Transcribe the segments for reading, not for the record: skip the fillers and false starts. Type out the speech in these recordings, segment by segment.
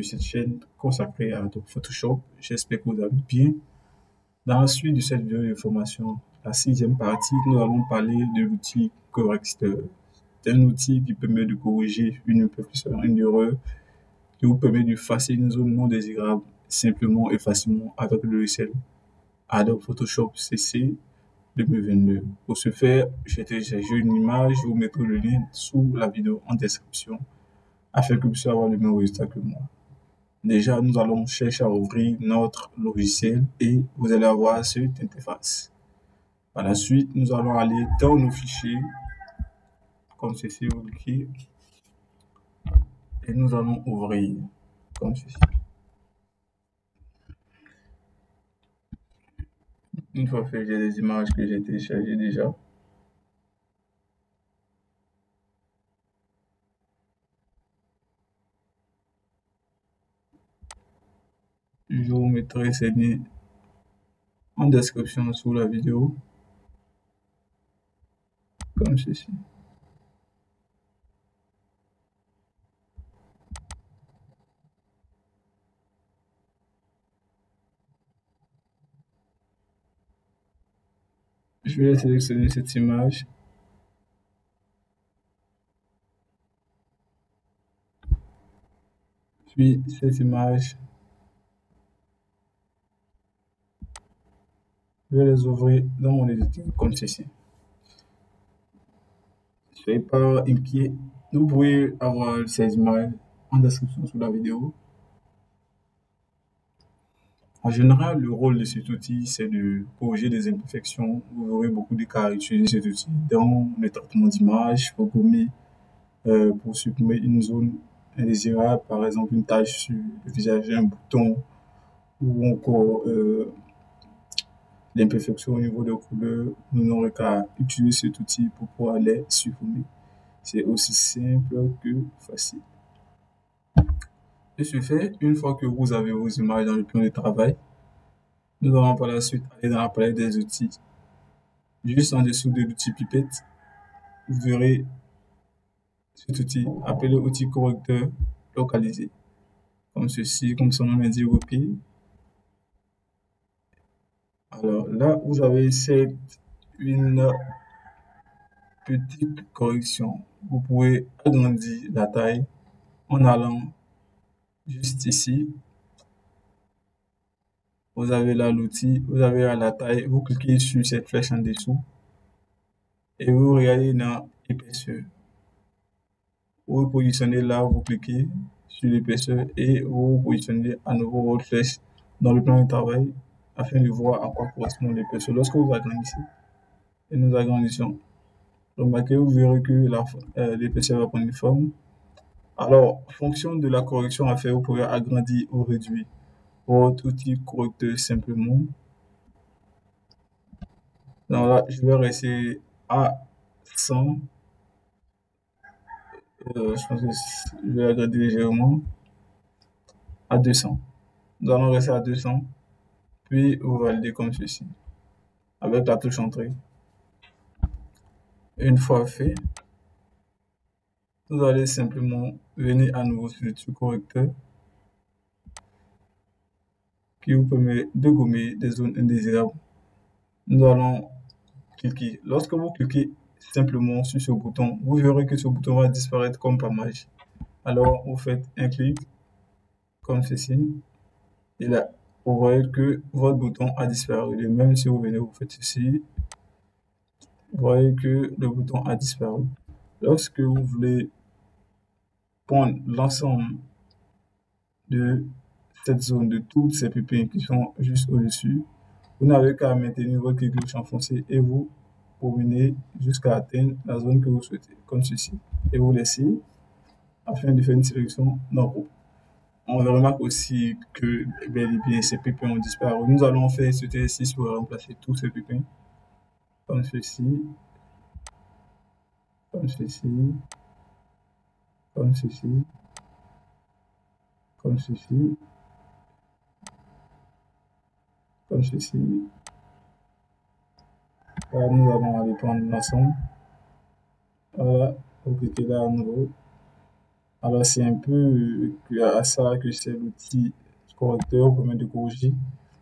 sur cette chaîne consacrée à Adobe Photoshop. J'espère que vous allez bien. Dans la suite de cette vidéo de formation, la sixième partie, nous allons parler de l'outil correcteur. C'est un outil qui permet de corriger une imperfection, une erreur, qui vous permet d'effacer une zone non désirable simplement et facilement avec le logiciel Adobe Photoshop CC 2022. Pour ce faire, j'ai téléchargé une image, je vous mettrai le lien sous la vidéo en description afin que vous puissiez avoir le même résultat que moi. Déjà, nous allons chercher à ouvrir notre logiciel et vous allez avoir cette interface. Par la suite, nous allons aller dans nos fichiers, comme ceci, vous cliquez, et nous allons ouvrir, comme ceci. Une fois fait, j'ai des images que j'ai téléchargées déjà. Je vous mettrai ces liens en description sous la vidéo, comme ceci. Je vais sélectionner cette image. Puis cette image, je vais les ouvrir dans mon éditeur comme ceci. Soyez pas inquiet, vous pouvez avoir ces images en description sous la vidéo. En général, le rôle de cet outil, c'est de corriger des imperfections. Vous aurez beaucoup de cas à utiliser cet outil dans le traitement d'image, pour supprimer une zone indésirable, par exemple une tache sur le visage, un bouton, ou encore l'imperfection au niveau de couleur. Vous n'aurez qu'à utiliser cet outil pour pouvoir les supprimer. C'est aussi simple que facile. De ce fait, une fois que vous avez vos images dans le plan de travail, nous allons par la suite aller dans la palette des outils. Juste en dessous de l'outil pipette, vous verrez cet outil appelé outil correcteur localisé. Comme ceci, comme son nom l'indique au pied. Alors là, vous avez une petite correction. Vous pouvez agrandir la taille en allant juste ici. Vous avez là l'outil, vous avez là la taille, vous cliquez sur cette flèche en dessous et vous regardez dans l'épaisseur. Vous vous positionnez là, vous cliquez sur l'épaisseur et vous positionnez à nouveau votre flèche dans le plan de travail afin de voir à quoi correspond l'épaisseur. Lorsque vous agrandissez et nous agrandissons, remarquez, vous verrez que l'épaisseur va prendre une forme. Alors, en fonction de la correction à faire, vous pouvez agrandir ou réduire votre outil correcteur simplement. Donc là, je vais rester à 100. Je pense que je vais agrandir légèrement à 200. Nous allons rester à 200, puis vous validez comme ceci, avec la touche entrée. Une fois fait, vous allez simplement venir à nouveau sur l'outil correcteur qui vous permet de gommer des zones indésirables. Nous allons cliquer. Lorsque vous cliquez simplement sur ce bouton, vous verrez que ce bouton va disparaître comme par magie. Alors, vous faites un clic comme ceci. Et là, vous voyez que votre bouton a disparu. Et même si vous venez, vous faites ceci, vous voyez que le bouton a disparu. Lorsque vous voulez prendre l'ensemble de cette zone, de toutes ces pépines qui sont juste au-dessus, vous n'avez qu'à maintenir votre clic gauche enfoncé et vous promenez jusqu'à atteindre la zone que vous souhaitez, comme ceci. Et vous laissez afin de faire une sélection d'en haut. On remarque aussi que bel et bien ces pépins ont disparu. Nous allons faire cet exercice pour remplacer tous ces pépins, comme ceci, comme ceci, comme ceci, comme ceci, comme ceci. Là, nous allons aller prendre l'ensemble. Voilà, vous cliquez là à nouveau. Alors, c'est un peu à ça que c'est l'outil correcteur permet de corriger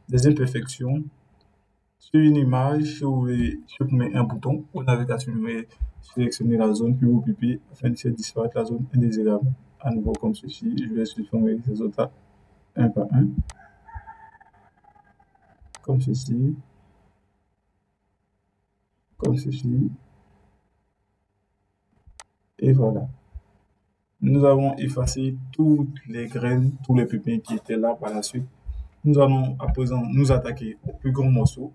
des imperfections sur une image. Si vous voulez supprimer un bouton, vous n'avez qu'à sélectionner la zone puis vous pipez afin de faire disparaître la zone indésirable. À nouveau comme ceci, je vais supprimer ces autres un par un, comme ceci, comme ceci, et voilà. Nous avons effacé toutes les graines, tous les pépins qui étaient là par la suite. Nous allons à présent nous attaquer au plus grand morceau.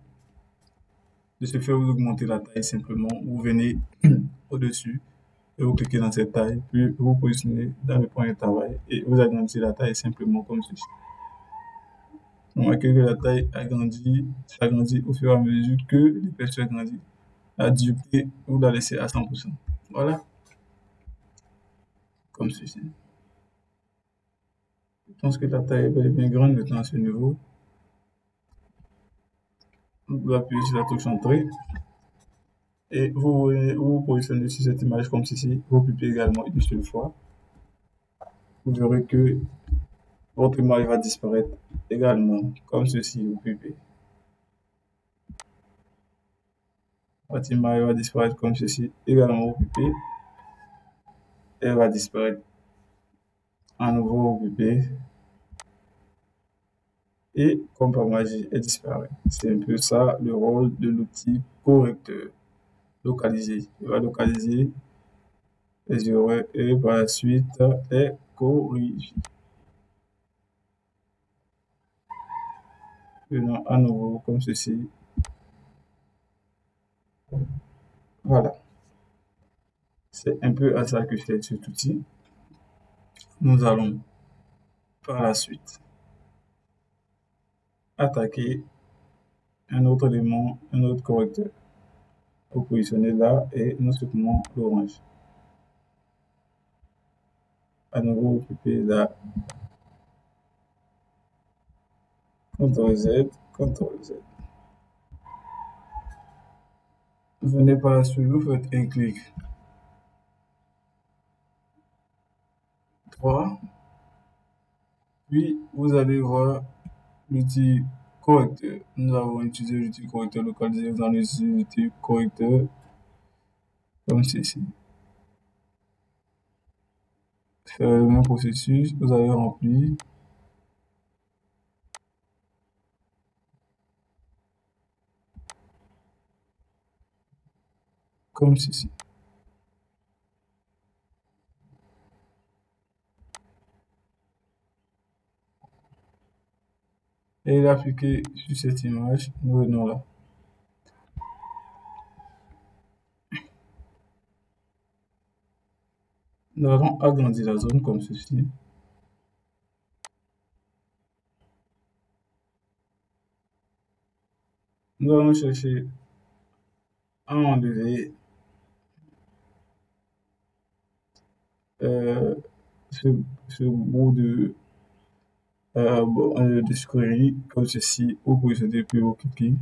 De ce fait, vous augmentez la taille simplement. Vous venez au-dessus et vous cliquez dans cette taille, puis vous positionnez dans le point de travail et vous agrandissez la taille simplement comme ceci. Remarquez que la taille agrandit, s'agrandit au fur et à mesure que l'épaisseur grandit. La dureté, vous la laissez à 100%. Voilà, comme ceci. Je pense que la taille est bel et bien grande maintenant à ce niveau. Vous appuyez sur la touche entrée et vous positionnez sur cette image comme ceci. Vous cliquez également une seule fois. Vous verrez que votre image va disparaître également comme ceci. Vous cliquez. Votre image va disparaître comme ceci également. Vous cliquez. Elle va disparaître à nouveau. Vous cliquez. Et comme par magie, elle disparaît. C'est un peu ça le rôle de l'outil correcteur. Localiser. Il va localiser les erreurs et par la suite les corriger. Venons à nouveau comme ceci. Voilà. C'est un peu à ça que fait cet outil. Nous allons par la suite attaquer un autre élément, un autre correcteur. Vous positionnez là et nous supprimons l'orange. À nouveau, vous cliquez là. CTRL Z, CTRL Z. Venez par la suite, vous faites un clic droit, puis vous allez voir l'outil correcteur. Nous avons utilisé l'outil correcteur localisé, vous allez utiliser l'outil correcteur comme ceci. Faire le même processus, vous allez remplir comme ceci. Et l'appliquer sur cette image, nous venons là. Nous allons agrandir la zone comme ceci. Nous allons chercher à enlever euh, ce, ce bout de sucrerie comme ceci, vous positionnez plus haut cliquez.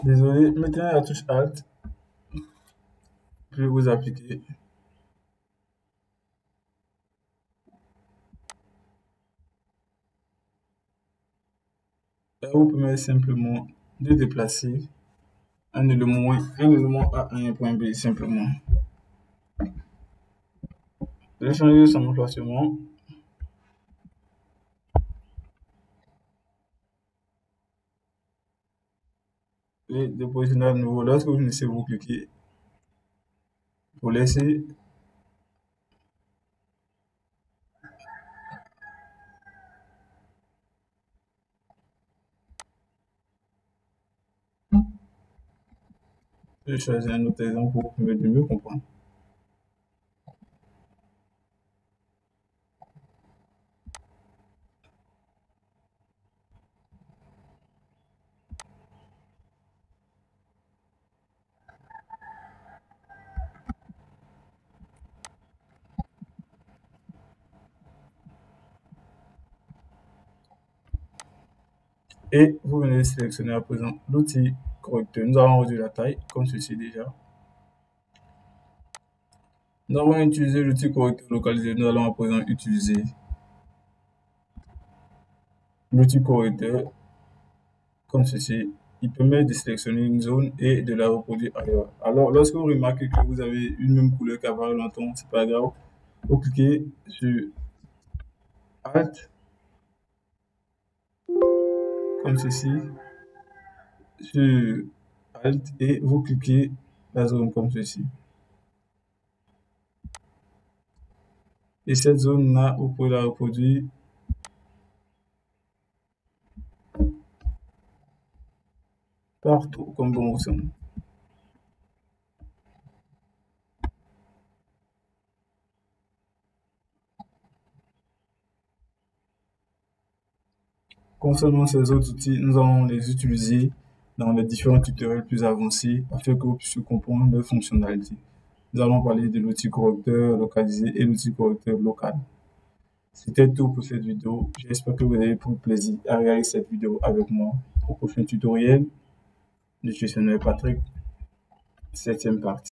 Désolé, maintenant la touche Alt, puis vous appliquez. Et vous permet simplement de déplacer un élément A à un point B simplement. Je vais changer son emplacement. Et de positionner à nouveau. Lorsque vous laissez vous cliquer, vous laissez je choisis un autre exemple pour mieux comprendre. Et vous venez de sélectionner à présent l'outil correcteur. Nous allons réduire la taille, comme ceci déjà. Nous avons utilisé l'outil correcteur localisé. Nous allons à présent utiliser l'outil correcteur comme ceci. Il permet de sélectionner une zone et de la reproduire ailleurs. Alors, lorsque vous remarquez que vous avez une même couleur qui apparaît longtemps, c'est pas grave. Vous cliquez sur Alt, comme ceci, sur Alt et vous cliquez la zone comme ceci. Et cette zone-là, vous pouvez la reproduire partout comme bon vous semble. Concernant ces autres outils, nous allons les utiliser dans les différents tutoriels plus avancés afin que vous puissiez comprendre leurs fonctionnalités. Nous allons parler de l'outil correcteur localisé et l'outil correcteur local. C'était tout pour cette vidéo. J'espère que vous avez pris plaisir à regarder cette vidéo avec moi. Au prochain tutoriel, je suis Patrick, 7e partie.